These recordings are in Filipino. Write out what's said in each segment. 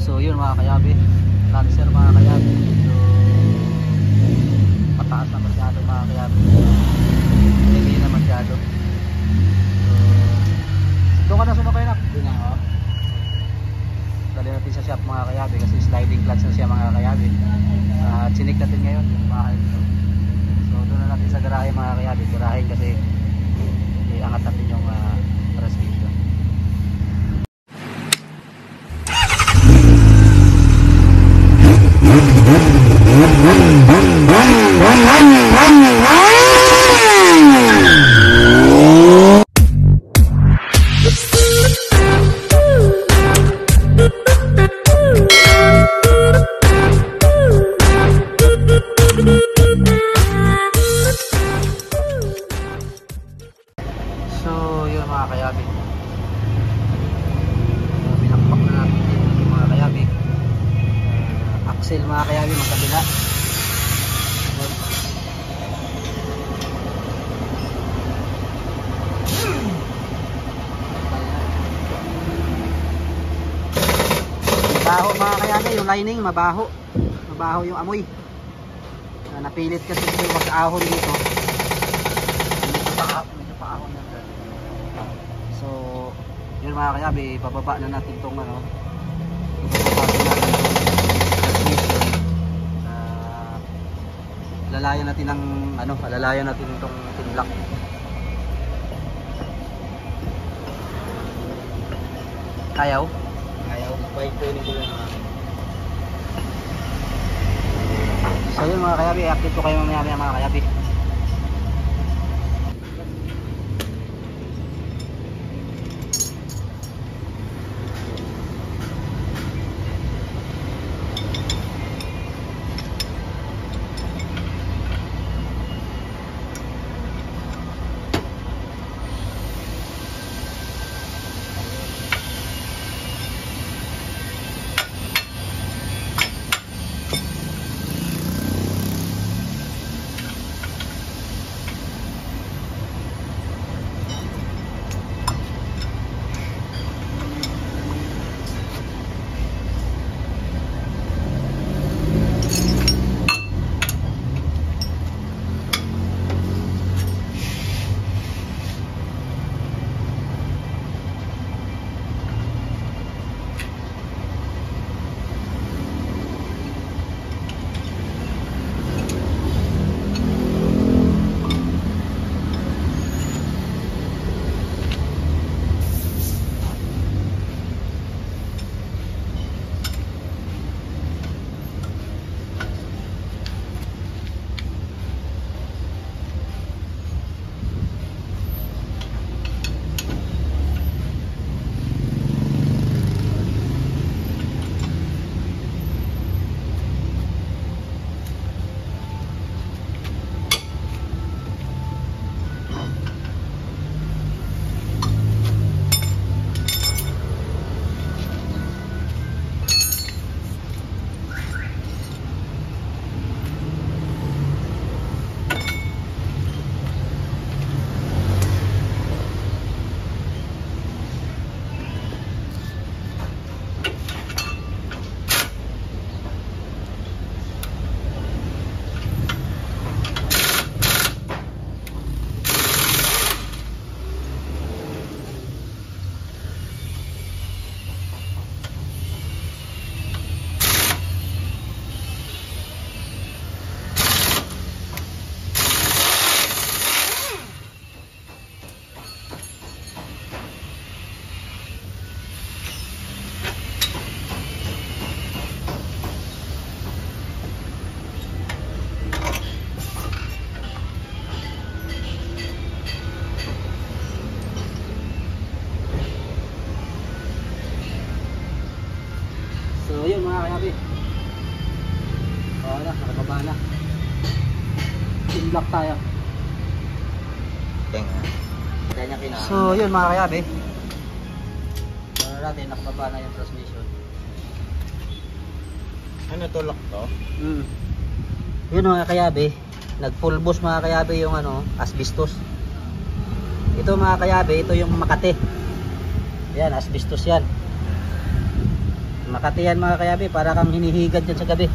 So yun mga kayabi, Lancer mga kayabi, so pataas na masyado mga kayabi, hindi na masyado. So doon ka na sumakay na? Doon na ako. Dali natin sa shop mga kayabi kasi sliding clutch na siya mga kayabi. At sinik natin ngayon yung bahay nito. So doon na natin sa garahe mga kayabi, garahe kasi iangat natin yung transmission. So yun mga kayabi, binakpak na natin yung mga kayabi, axle mga kayabi magkabila. Mabaho mga kayabi yung lining, mabaho yung amoy. Napilit kasi yung mag-ahon dito, medyo paahon na. So yun mga kayabi, bababa na natin itong lalayan natin ng lalayan natin itong block. Ayaw bike tuning ko lang. So yun mga kayabi, active ko kayo mamaya mga kayabi. So yun mga kayabi, na, nakababa na. In-block tayo. So yun mga kayabi, natin nakababa na yung transmission. Ano to, lock to? Yun mga kayabi, nag full boost mga kayabi yung asbestos. Ito mga kayabi, ito yung Makati. Yan, asbestos yan. Makati yan mga kayabi, para kang hinihigad dyan sa gabi.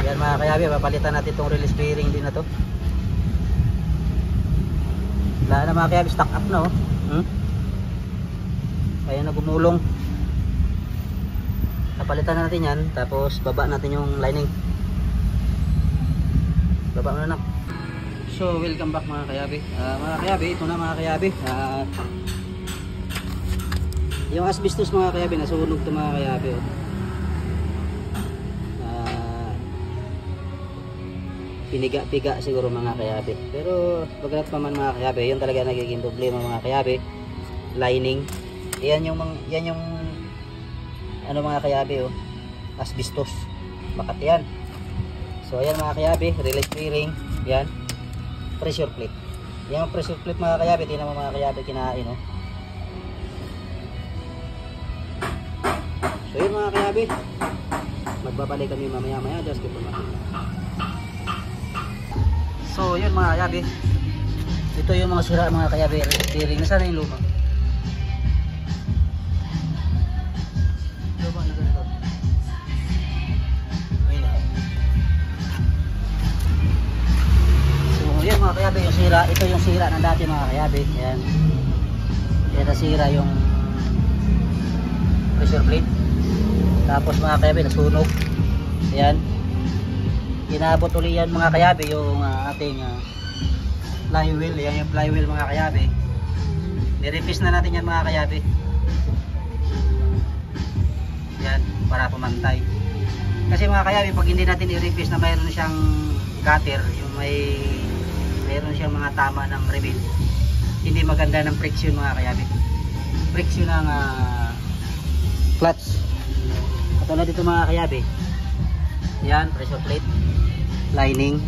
Yan mga kayabi, papalitan natin itong release bearing din na to. Wala na mga kayabi, stock up na oh. Kaya na gumulong. Papalitan natin yan, tapos baba natin yung lining. Baba mo na. So welcome back mga kayabi. Mga kayabi, ito na mga kayabi. Yung asbestos mga kayabi, nasunog to mga kayabi oh. Piniga-piga siguro mga kayabi. Pero pagkat pa man mga kayabi, yun talaga nagiging problema mga kayabi. Lining. Yan yung ano mga kayabi oh, asbestos. Bakit yan? So ayan mga kayabi, release bearing, yan. Pressure plate. Yan ang pressure plate mga kayabi, tingnan mo mga kayabi kinain oh. So yun mga kayabi, magbabalik kami mamaya-maya, just keep on. So yun mga kayabi, ito yung mga sira mga kayabi, release bearing. Nasaan na yung luma? Yan mga kayabi, yung sira, ito yung sira ng dati mga kayabi. Yan. Yan nasira yung pressure plate. Tapos mga kayabi, nasunog. Yan. Inabot uli yan mga kayabi yung ating flywheel. Yan yung flywheel mga kayabi. Nirepis na natin yan mga kayabi. Yan, para pumantay. Kasi mga kayabi, pag hindi natin i-repis na mayroon siyang gutter, yung mayroon siyang mga tama ng reveal, hindi maganda ng friction mga kayabi. Friction ng clutch. Katulad dito mga kayabi. Yan, pressure plate, lining.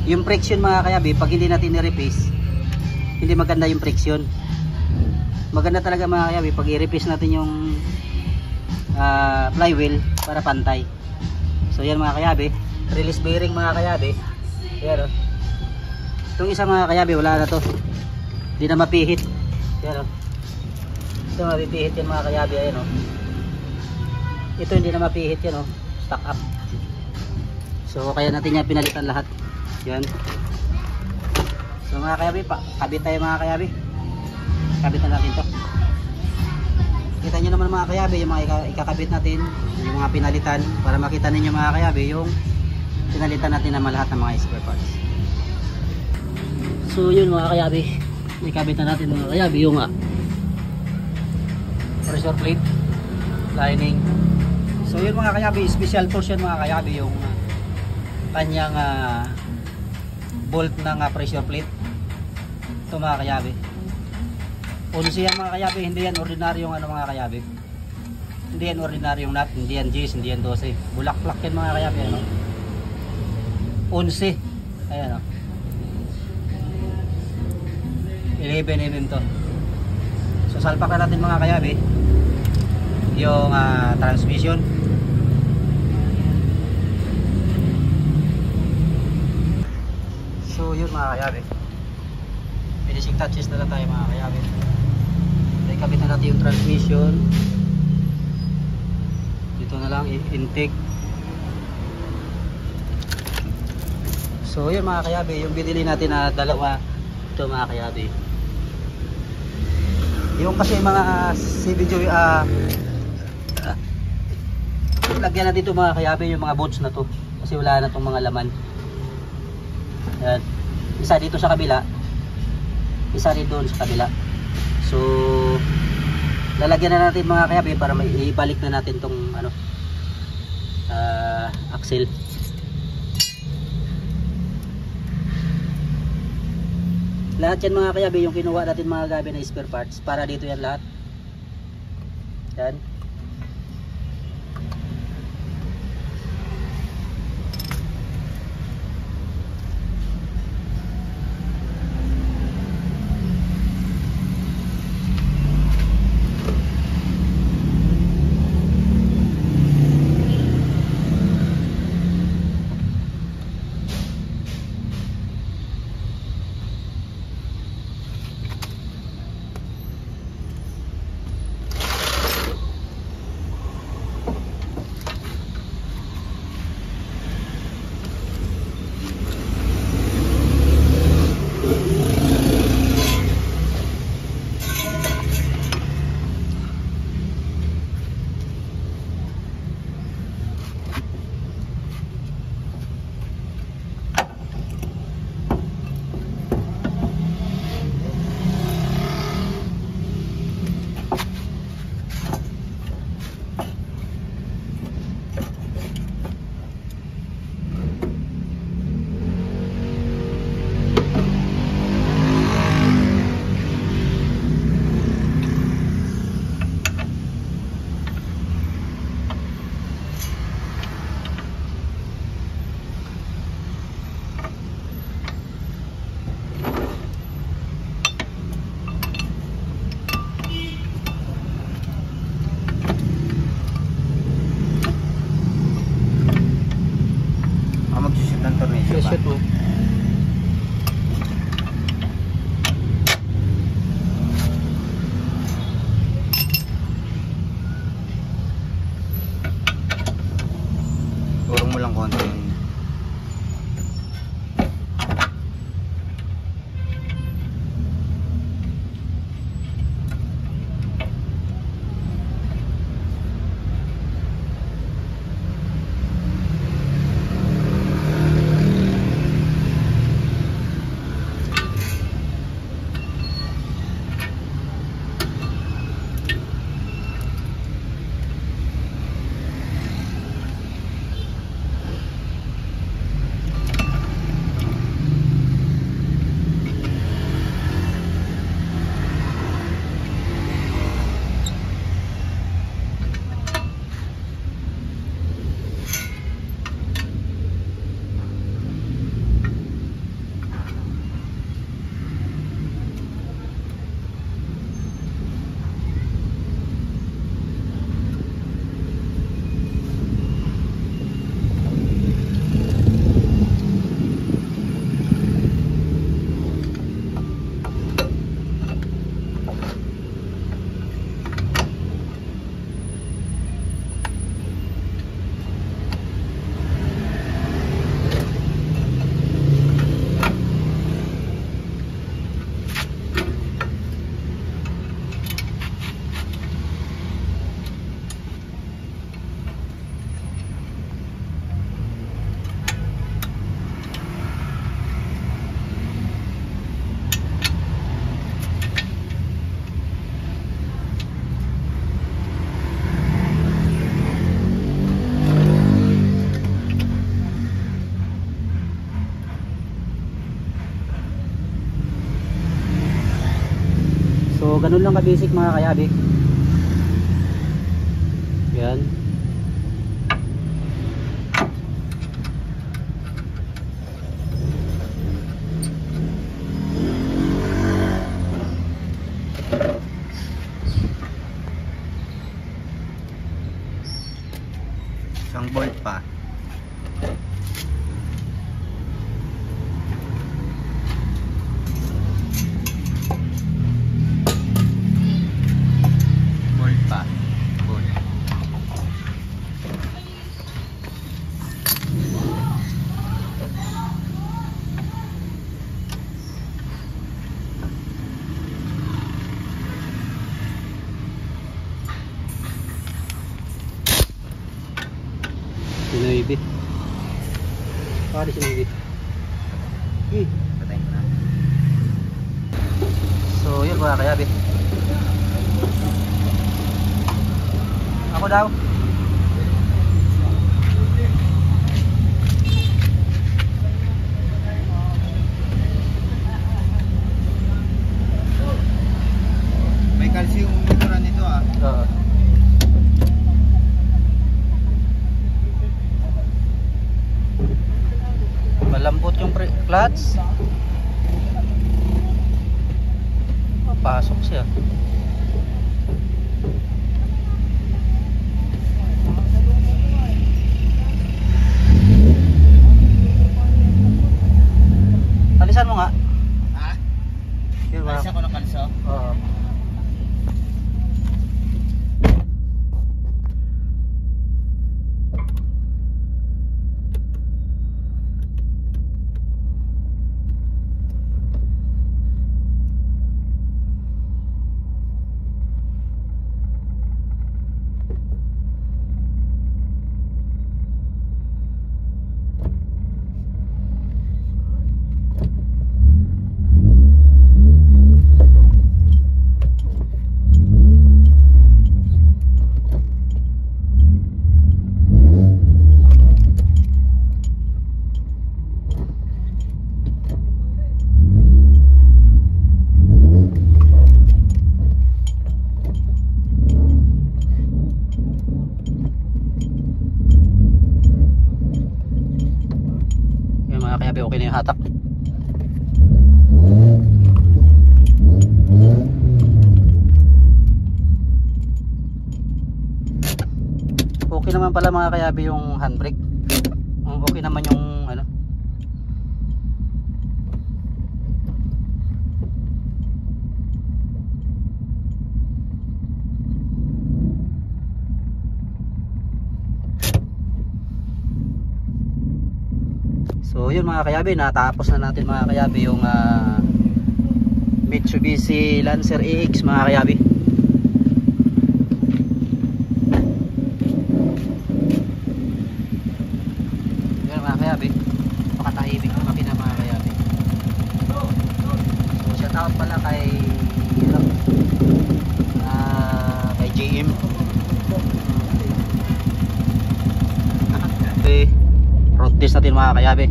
Yung friction mga kayabi, pag hindi natin i-repis, hindi maganda yung friction. Maganda talaga mga kayabi pag i-repis natin yung flywheel para pantay. So yan mga kayabi, release bearing mga kayabi. Yan oh. Itong isa mga kayabi, wala na to. Hindi na mapihit. Yan o. Ito mapipihit yan mga kayabi. Ayan o. Ito hindi na mapihit yan o. Stock up. So kaya natin yan pinalitan lahat. Yan. So mga kayabi, kabit tayo mga kayabi. Kabitan natin to. Kita nyo naman mga kayabi, yung mga ikakabit natin, yung mga pinalitan, para makita ninyo mga kayabi, yung pinalitan natin naman lahat ng mga spare parts. So yun mga kayabi, ikabit na natin mga kayabi yung pressure plate, lining. So yun mga kayabi, special tools yan mga kayabi, yung kanyang bolt ng pressure plate. Ito mga kayabi, unsi yan mga kayabi, hindi yan ordinaryong mga kayabi. Hindi yan ordinaryong nut, hindi yan G's, hindi yan 12. Bulak-plak yan mga kayabi, ano? Unsi. Ayan o. 11mm to. So salpak na natin mga kayabi yung transmission. So yun mga kayabi, finishing touches na lang tayo mga kayabi. So ikabit na natin yung transmission. Dito na lang intake. So yun mga kayabi, yung binili natin na dalawa, ito mga kayabi. Yung kasi mga CVJ lagyan na dito mga kayabi yung mga bolts na to, kasi wala na tong mga laman. Yan. Isa dito sa kabila, isa rin doon sa kabila. So lalagyan na natin mga kayabi para may ibalik na natin tong axle. Lahat yan mga kayabi, yung kinuha natin mga gabi na spare parts, para dito yan lahat. Yan. Mag-shoot ng tornilyo ba? Shoot mo. Turong mo lang konti yun. So ganun lang ka-basic mga kayabi. Yan. Isang bolt pa. Bolt pa. Bolt. Sinuibit. Pari sinuibit. Patayin ko na. So yun mga kayabi. Ako daw. May calcium motoran nito ah. Oo. Malambot yung clutch. Papasok siya. Alisan mo nga. Ha? Yun, mga- Alisan ko ng kalso? Oo. yung hatak. Okay naman pala mga kayabi yung handbrake. Okay naman yung ano. So yun mga kayabi, natapos na natin mga kayabi yung Mitsubishi Lancer EX mga kayabi. Yun mga kayabi, makatahimik na makina mga kayabi. So shout out pala kay kay JM. Okay, road test natin mga kayabi.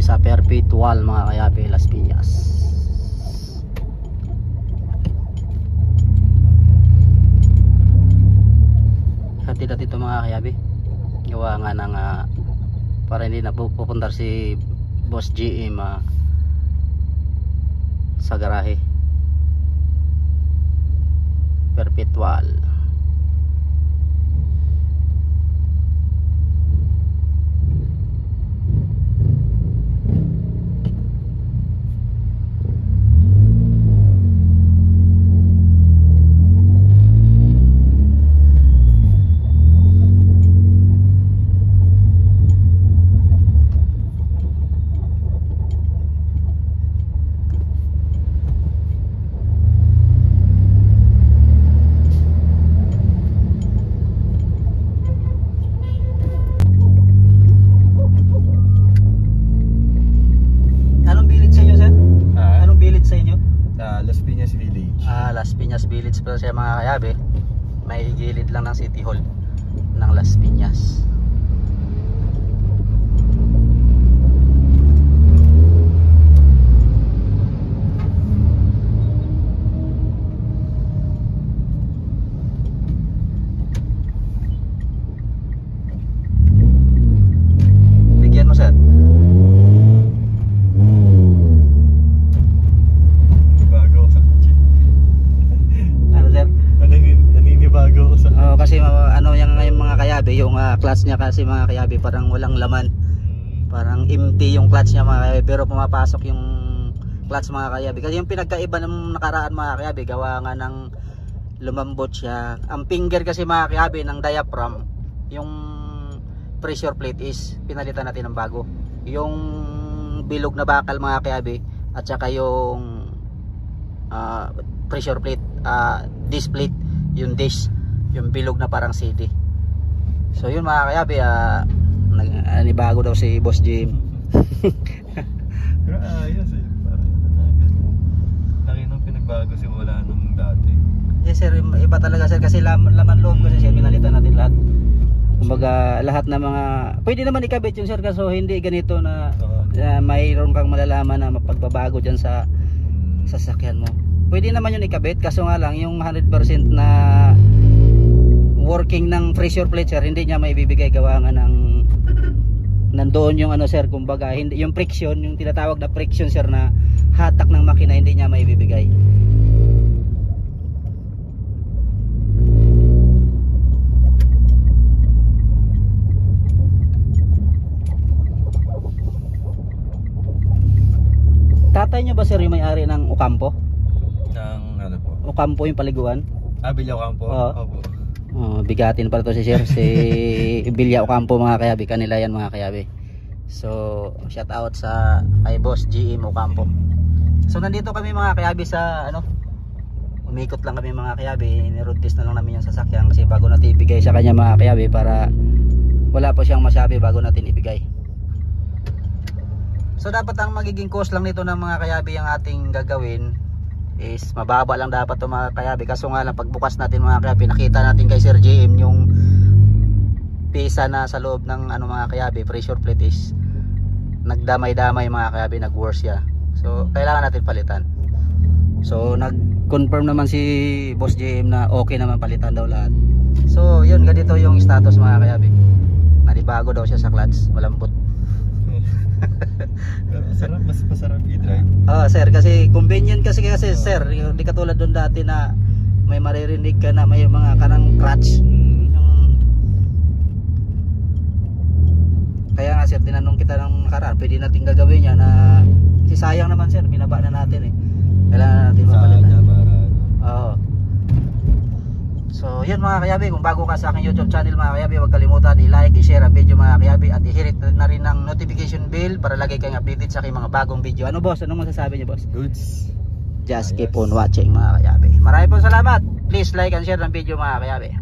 Sa Perpetual mga kayabi, Las Piñas. Hatid natin ito mga kayabi, gawa nga ng para hindi na pupunta si Boss GM sa garahe. Perpetual. Las Piñas Village pa siya mga kayabi. May gilid lang ng City Hall ng Las Piñas. Bigyan mo sir. Kasi ano yung mga kayabi, yung clutch niya kasi mga kayabi parang walang laman, parang empty yung clutch niya mga kayabi, pero pumapasok yung clutch mga kayabi. Kasi yung pinagkaiba ng nakaraan mga kayabi, gawa nga ng lumambot siya. Ang finger kasi mga kayabi ng diaphragm, yung pressure plate is pinalitan natin ng bago. Yung bilog na bakal mga kayabi, at saka yung pressure plate, disc plate, yung disc, yung bilog na parang CD. So yun mga kayabi, nanibago daw si Boss Jim. Pero ayos eh, parang laki nung pinagbago simula nung dati. Yes sir, iba talaga sir, kasi laman loob kasi siya, pinalitan natin lahat. Kumbaga lahat na mga pwede naman ikabit yun sir, kaso hindi ganito na mayroon kang malalaman na mapagbabago dyan sa sasakyan mo. Pwede naman yun ikabit, kaso nga lang yung 100% na working ng pressure plate sir, hindi niya maibibigay, gawa nga ng nandoon yung ano sir, kumbaga hindi, yung friction, yung tinatawag na friction sir na hatak ng makina, hindi niya maibibigay. Tatay nyo ba sir yung may-ari ng Ocampo? Ng ano po? Ocampo yung paliguan? Bilya Ocampo? Oo. Opo. Bigatin pala to si sir. Si Bilya Ocampo mga kayabi. Kanila yan mga kayabi. So shout out sa kay Boss GM Ocampo. So nandito kami mga kayabi sa ano, umikot lang kami mga kayabi. Ni-road test na lang namin yung sasakyan kasi bago natin ibigay sa kanya mga kayabi para wala pa siyang masabi bago natin ibigay. So dapat ang magiging cost lang nito ng mga kayabi ang ating gagawin is mababa lang dapat to mga kayabi. Kaso nga lang pagbukas natin mga kayabi, nakita natin kay Sir JM yung pisa na sa loob ng ano mga kayabi, pressure plate is nagdamay-damay mga kayabi, nag-worse siya. So kailangan natin palitan. So nag-confirm naman si Boss JM na okay naman palitan daw lahat. So yun, ganito yung status mga kayabi. Nanibago daw siya sa clutch, malambot. Pero masarap, mas masarap i-drive. Sir, kasi convenient kasi sir, hindi katulad doon dati na may maririnig ka na may mga kanang clutch. Kaya nga sir, tinanong kita ng nakaraan, pwede natin gagawin yan na si sayang naman sir, binaba na natin eh. Kailangan natin mapalitan. Oo. So yun mga kayabi, kung bago ka sa aking YouTube channel mga kayabi, huwag kalimutan i-like, i-share ang video mga kayabi at i-hit na rin ng notification bell para lagi kayong updated sa aking mga bagong video. Ano boss? Anong masasabi niyo boss? Goods. Just keep on watching mga kayabi. Maraming po salamat. Please like and share ang video mga kayabi.